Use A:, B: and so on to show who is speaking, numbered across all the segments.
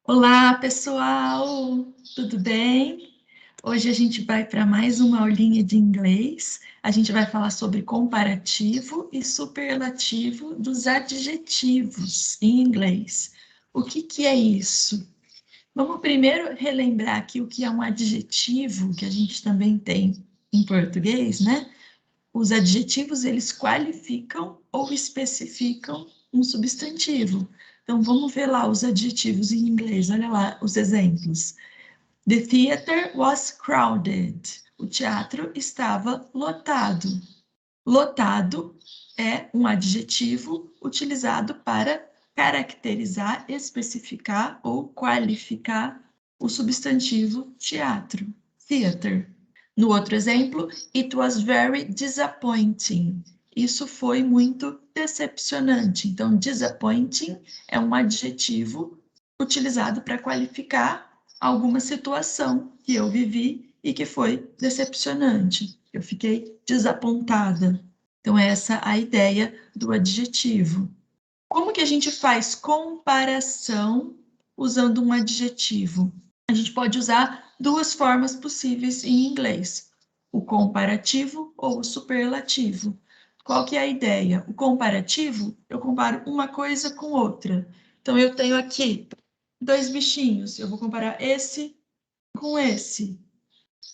A: Olá, pessoal! Tudo bem? Hoje a gente vai para mais uma aulinha de inglês. A gente vai falar sobre comparativo e superlativo dos adjetivos em inglês. O que é isso? Vamos primeiro relembrar aqui o que é um adjetivo, que a gente também tem em português, né? Os adjetivos, eles qualificam ou especificam um substantivo. Então, vamos ver lá os adjetivos em inglês. Olha lá os exemplos. The theater was crowded. O teatro estava lotado. Lotado é um adjetivo utilizado para caracterizar, especificar ou qualificar o substantivo teatro, theater. No outro exemplo, it was very disappointing. Isso foi muito decepcionante. Então, disappointing é um adjetivo utilizado para qualificar alguma situação que eu vivi e que foi decepcionante. Eu fiquei desapontada. Então, essa é a ideia do adjetivo. Como que a gente faz comparação usando um adjetivo? A gente pode usar duas formas possíveis em inglês: o comparativo ou o superlativo. Qual que é a ideia? O comparativo, eu comparo uma coisa com outra. Então, eu tenho aqui dois bichinhos, eu vou comparar esse com esse.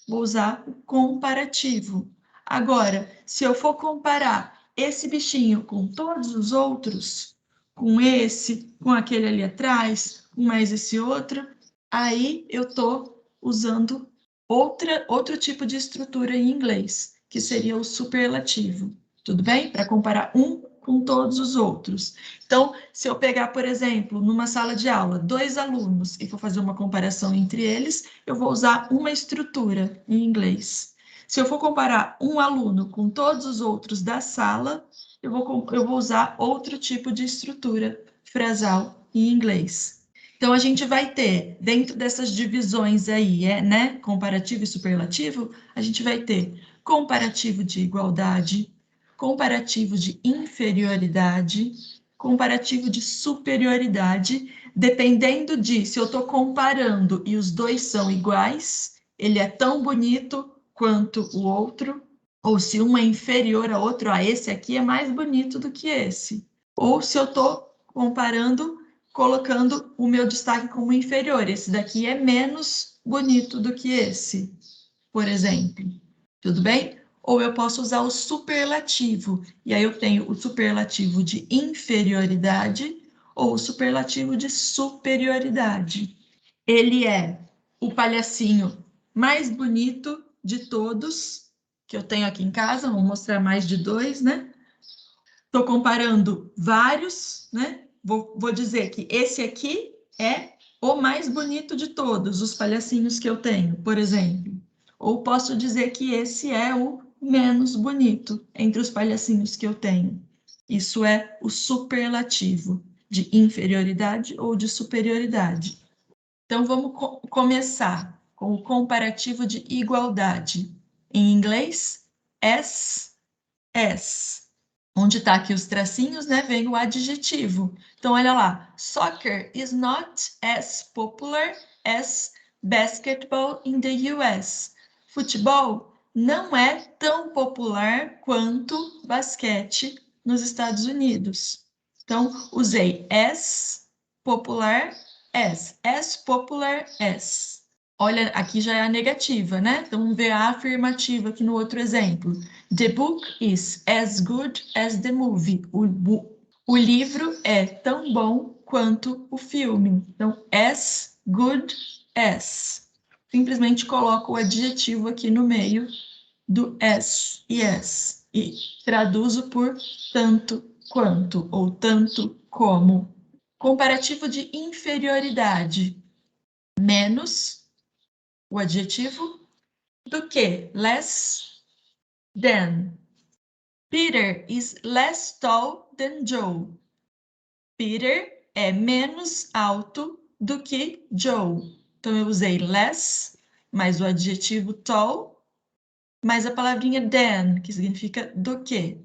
A: Vou usar o comparativo. Agora, se eu for comparar esse bichinho com todos os outros, com esse, com aquele ali atrás, com mais esse outro, aí eu estou usando outro tipo de estrutura em inglês, que seria o superlativo. Tudo bem? Para comparar um com todos os outros. Então, se eu pegar, por exemplo, numa sala de aula, dois alunos e for fazer uma comparação entre eles, eu vou usar uma estrutura em inglês. Se eu for comparar um aluno com todos os outros da sala, eu vou usar outro tipo de estrutura frasal em inglês. Então, a gente vai ter, dentro dessas divisões aí, né, comparativo e superlativo, a gente vai ter comparativo de igualdade, comparativo de inferioridade, comparativo de superioridade, dependendo de se eu estou comparando e os dois são iguais, ele é tão bonito quanto o outro, ou se um é inferior ao outro, esse aqui é mais bonito do que esse. Ou se eu estou comparando, colocando o meu destaque como inferior, esse daqui é menos bonito do que esse, por exemplo. Tudo bem? Ou eu posso usar o superlativo, e aí eu tenho o superlativo de inferioridade ou o superlativo de superioridade. Ele é o palhacinho mais bonito de todos que eu tenho aqui em casa, vou mostrar mais de dois, né? Estou comparando vários, né? Vou dizer que esse aqui é o mais bonito de todos os palhacinhos que eu tenho, por exemplo. Ou posso dizer que esse é o menos bonito entre os palhacinhos que eu tenho. Isso é o superlativo de inferioridade ou de superioridade. Então, vamos começar com o comparativo de igualdade. Em inglês, as. Onde está aqui os tracinhos, né? Vem o adjetivo. Então, olha lá. Soccer is not as popular as basketball in the US. Futebol não é tão popular quanto basquete nos Estados Unidos. Então, usei as popular as popular as. Olha, aqui já é a negativa, né? Então, vamos ver a afirmativa aqui no outro exemplo. The book is as good as the movie. O livro é tão bom quanto o filme. Então, as good as. Simplesmente coloco o adjetivo aqui no meio do as e as. E traduzo por tanto quanto ou tanto como. Comparativo de inferioridade. Menos o adjetivo do que less than. Peter is less tall than Joe. Peter é menos alto do que Joe. Então, eu usei less, mais o adjetivo tall, mais a palavrinha than, que significa do que.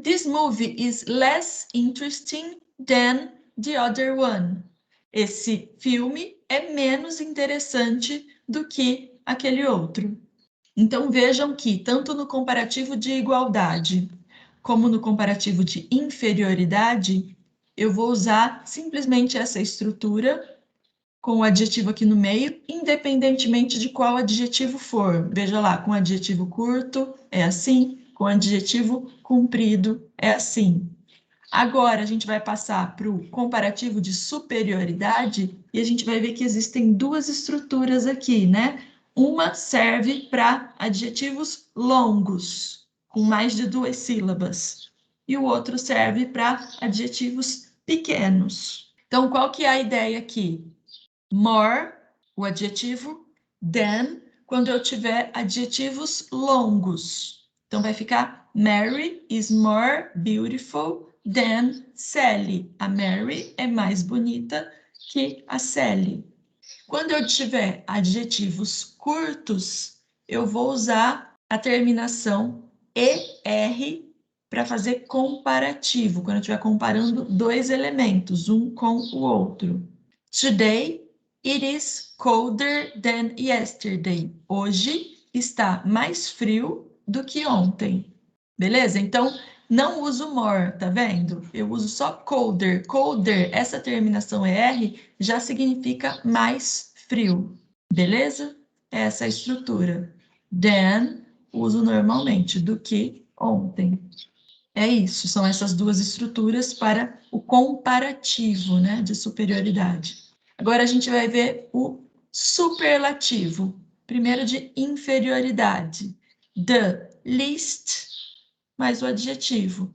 A: This movie is less interesting than the other one. Esse filme é menos interessante do que aquele outro. Então, vejam que, tanto no comparativo de igualdade, como no comparativo de inferioridade, eu vou usar simplesmente essa estrutura com o adjetivo aqui no meio, independentemente de qual adjetivo for. Veja lá, com adjetivo curto é assim, com adjetivo comprido é assim. Agora, a gente vai passar para o comparativo de superioridade e a gente vai ver que existem duas estruturas aqui, né? Uma serve para adjetivos longos, com mais de 2 sílabas, e o outro serve para adjetivos pequenos. Então, qual que é a ideia aqui? More, o adjetivo, than, quando eu tiver adjetivos longos. Então, vai ficar Mary is more beautiful than Sally. A Mary é mais bonita que a Sally. Quando eu tiver adjetivos curtos, eu vou usar a terminação ER para fazer comparativo, quando eu estiver comparando dois elementos, um com o outro. Today, it is colder than yesterday. Hoje está mais frio do que ontem. Beleza? Então, não uso more, tá vendo? Eu uso só colder. Colder, essa terminação ER já significa mais frio. Beleza? Essa é a estrutura. Than, uso normalmente, do que ontem. É isso, são essas duas estruturas para o comparativo, né, de superioridade. Agora a gente vai ver o superlativo. Primeiro de inferioridade. The least mais o adjetivo.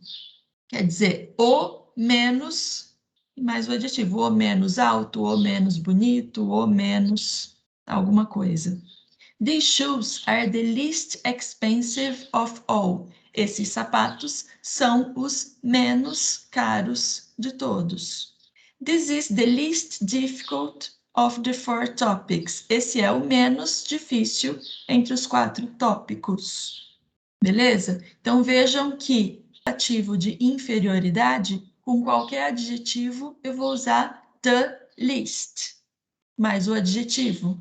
A: Quer dizer, o menos mais o adjetivo. O menos alto, o menos bonito, o menos alguma coisa. These shoes are the least expensive of all. Esses sapatos são os menos caros de todos. This is the least difficult of the 4 topics. Esse é o menos difícil entre os 4 tópicos. Beleza? Então vejam que ativo de inferioridade, com qualquer adjetivo, eu vou usar the least, mais o adjetivo.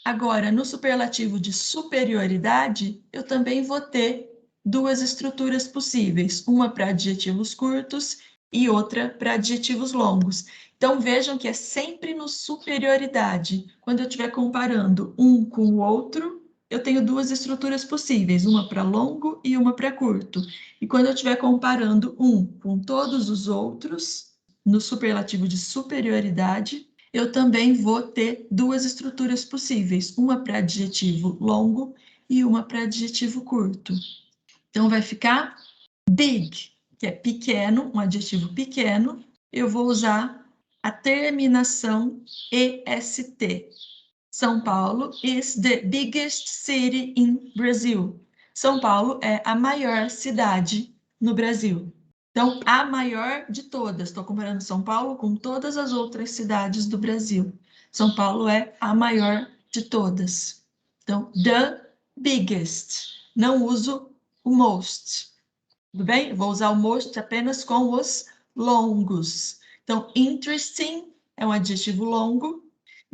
A: Agora, no superlativo de superioridade, eu também vou ter duas estruturas possíveis, uma para adjetivos curtos e outra para adjetivos longos. Então, vejam que é sempre no superioridade. Quando eu estiver comparando um com o outro, eu tenho duas estruturas possíveis, uma para longo e uma para curto. E quando eu estiver comparando um com todos os outros, no superlativo de superioridade, eu também vou ter duas estruturas possíveis, uma para adjetivo longo e uma para adjetivo curto. Então, vai ficar big, que é pequeno, um adjetivo pequeno. Eu vou usar a terminação EST. São Paulo is the biggest city in Brazil. São Paulo é a maior cidade no Brasil. Então, a maior de todas. Estou comparando São Paulo com todas as outras cidades do Brasil. São Paulo é a maior de todas. Então, the biggest. Não uso o most. Tudo bem? Vou usar o most apenas com os longos. Então, interesting é um adjetivo longo.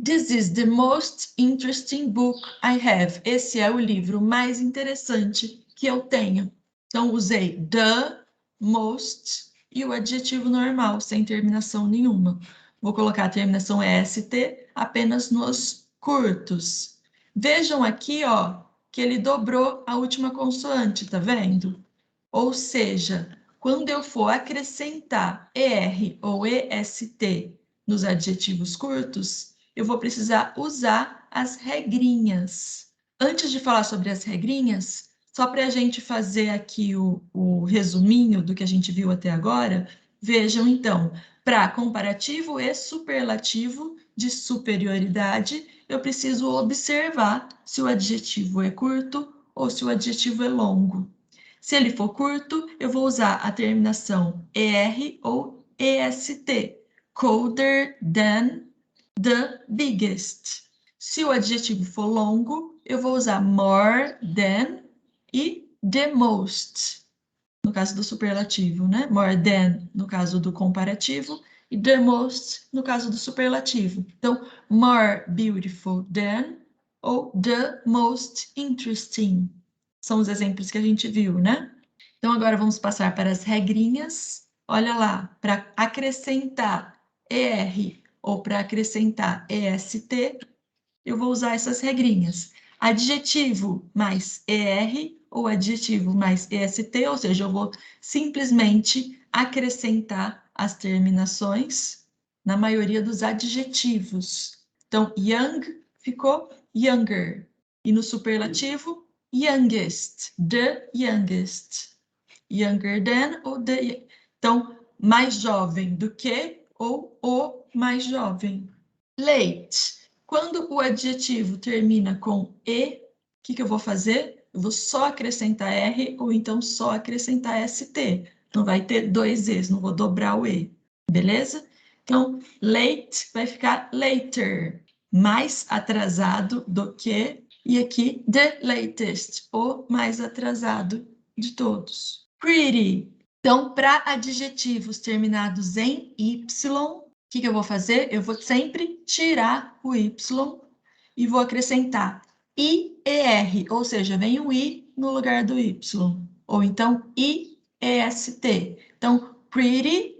A: This is the most interesting book I have. Esse é o livro mais interessante que eu tenho. Então, usei the, most e o adjetivo normal, sem terminação nenhuma. Vou colocar a terminação EST apenas nos curtos. Vejam aqui, ó, que ele dobrou a última consoante, tá vendo? Ou seja, quando eu for acrescentar ER ou EST nos adjetivos curtos, eu vou precisar usar as regrinhas. Antes de falar sobre as regrinhas, só para a gente fazer aqui o resuminho do que a gente viu até agora, vejam então, para comparativo e superlativo de superioridade, eu preciso observar se o adjetivo é curto ou se o adjetivo é longo. Se ele for curto, eu vou usar a terminação ER ou EST, colder than, the biggest. Se o adjetivo for longo, eu vou usar more than e the most, no caso do superlativo, né? More than, no caso do comparativo, e the most no caso do superlativo. Então, more beautiful than ou the most interesting. São os exemplos que a gente viu, né? Então, agora vamos passar para as regrinhas. Olha lá, para acrescentar ER ou para acrescentar EST, eu vou usar essas regrinhas. Adjetivo mais ER ou adjetivo mais EST, ou seja, eu vou simplesmente acrescentar as terminações na maioria dos adjetivos. Então, young ficou younger. E no superlativo, youngest, the youngest. Younger than ou the... Então, mais jovem do que ou o mais jovem. Late. Quando o adjetivo termina com E, o que eu vou fazer? Eu vou só acrescentar R ou então só acrescentar ST. Não vai ter dois E's, não vou dobrar o E. Beleza? Então, late vai ficar later. Mais atrasado do que. E aqui, the latest, o mais atrasado de todos. Pretty. Então, para adjetivos terminados em Y, o que eu vou fazer? Eu vou sempre tirar o Y e vou acrescentar IER, ou seja, vem um I no lugar do Y. Ou então IEST. Então, pretty,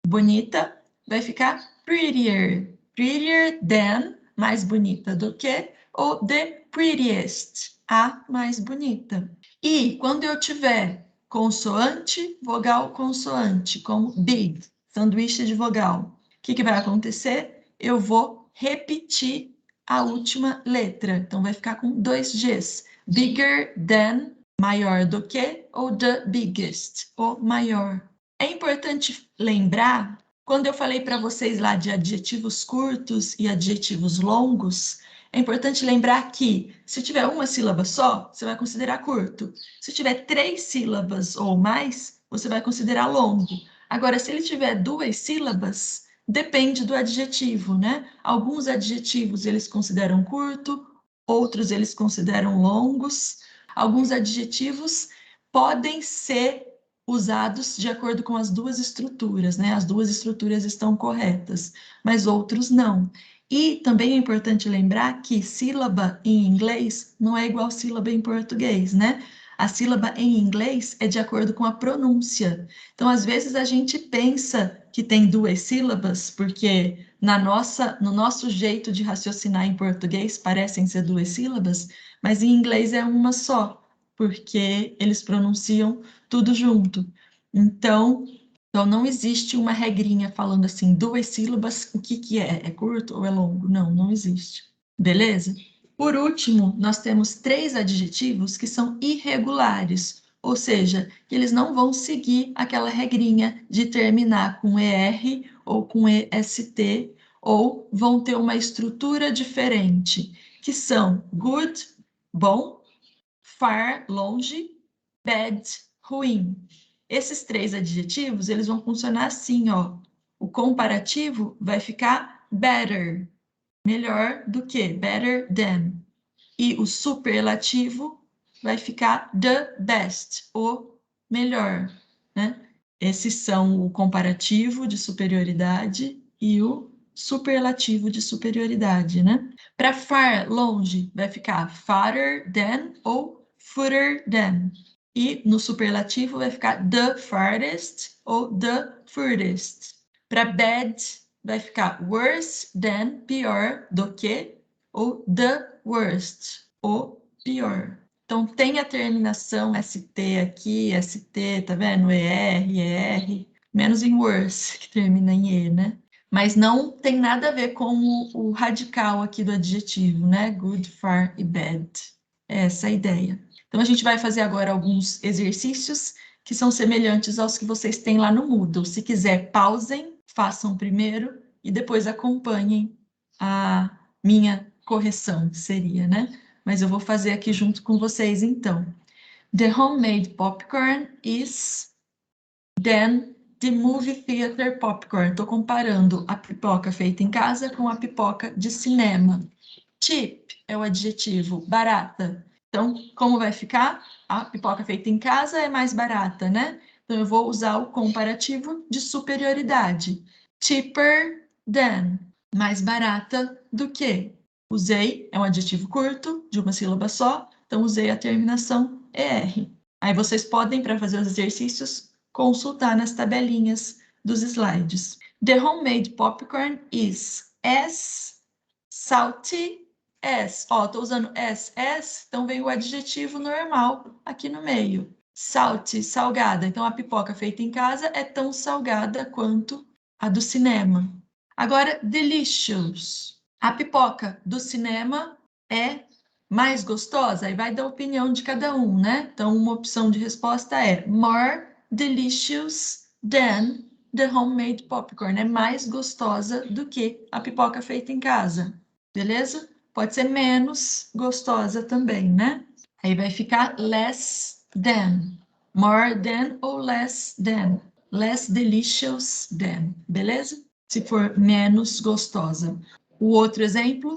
A: bonita, vai ficar prettier. Prettier than, mais bonita do que, ou the prettiest, a mais bonita. E quando eu tiver consoante, vogal, consoante, como big, sanduíche de vogal, o que vai acontecer? Eu vou repetir a última letra. Então, vai ficar com dois Gs. Bigger than, maior do que, ou the biggest, o maior. É importante lembrar, quando eu falei para vocês lá de adjetivos curtos e adjetivos longos, é importante lembrar que, se tiver uma sílaba só, você vai considerar curto. Se tiver 3 sílabas ou mais, você vai considerar longo. Agora, se ele tiver 2 sílabas, depende do adjetivo, né? Alguns adjetivos eles consideram curto, outros eles consideram longos. Alguns adjetivos podem ser usados de acordo com as duas estruturas, né? As duas estruturas estão corretas, mas outros não. E também é importante lembrar que sílaba em inglês não é igual sílaba em português, né? A sílaba em inglês é de acordo com a pronúncia. Então, às vezes a gente pensa que tem 2 sílabas, porque no nosso jeito de raciocinar em português parecem ser 2 sílabas, mas em inglês é uma só, porque eles pronunciam tudo junto. Então, não existe uma regrinha falando assim, 2 sílabas, o que é? É curto ou é longo? Não, não existe. Beleza? Por último, nós temos 3 adjetivos que são irregulares, ou seja, que eles não vão seguir aquela regrinha de terminar com ER ou com EST, ou vão ter uma estrutura diferente, que são good, bom, far, longe, bad, ruim. Esses 3 adjetivos, eles vão funcionar assim, ó. O comparativo vai ficar better, melhor do que, better than. E o superlativo vai ficar the best, o melhor, né? Esses são o comparativo de superioridade e o superlativo de superioridade, né? Para far, longe, vai ficar farther than ou further than. E no superlativo vai ficar the farthest ou the furthest. Para bad, vai ficar worse than, pior do que, ou the worst, o pior. Então, tem a terminação ST aqui, ST, tá vendo? ER, ER, menos em worse, que termina em E, né? Mas não tem nada a ver com o radical aqui do adjetivo, né? Good, far e bad. É essa a ideia. Então, a gente vai fazer agora alguns exercícios que são semelhantes aos que vocês têm lá no Moodle. Se quiser, pausem, façam primeiro e depois acompanhem a minha correção, seria, né? Mas eu vou fazer aqui junto com vocês, então. The homemade popcorn is than the movie theater popcorn. Estou comparando a pipoca feita em casa com a pipoca de cinema. Cheap é o adjetivo, barata. Então, como vai ficar? A pipoca feita em casa é mais barata, né? Então, eu vou usar o comparativo de superioridade. cheaper than, mais barata do que. Usei, é um adjetivo curto, de uma sílaba só, então usei a terminação ER. Aí vocês podem, para fazer os exercícios, consultar nas tabelinhas dos slides. The homemade popcorn is as salty as. Ó, tô usando as, então vem o adjetivo normal aqui no meio. Salty, salgada. Então a pipoca feita em casa é tão salgada quanto a do cinema. Agora, delicious. A pipoca do cinema é mais gostosa? Aí vai da opinião de cada um, né? Então, uma opção de resposta é more delicious than the homemade popcorn. É mais gostosa do que a pipoca feita em casa. Beleza? Pode ser menos gostosa também, né? Aí vai ficar less than. More than ou less than. Less delicious than. Beleza? Se for menos gostosa. O outro exemplo,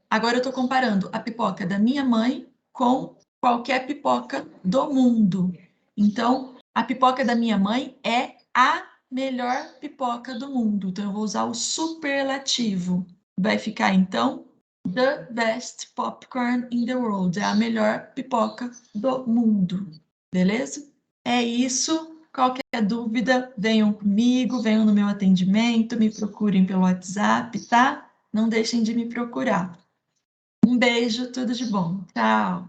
A: agora eu estou comparando a pipoca da minha mãe com qualquer pipoca do mundo. Então, a pipoca da minha mãe é a melhor pipoca do mundo. Então, eu vou usar o superlativo. Vai ficar, então, the best popcorn in the world. É a melhor pipoca do mundo. Beleza? É isso. Qualquer dúvida, venham comigo, venham no meu atendimento, me procurem pelo WhatsApp, tá? Não deixem de me procurar. Um beijo, tudo de bom. Tchau!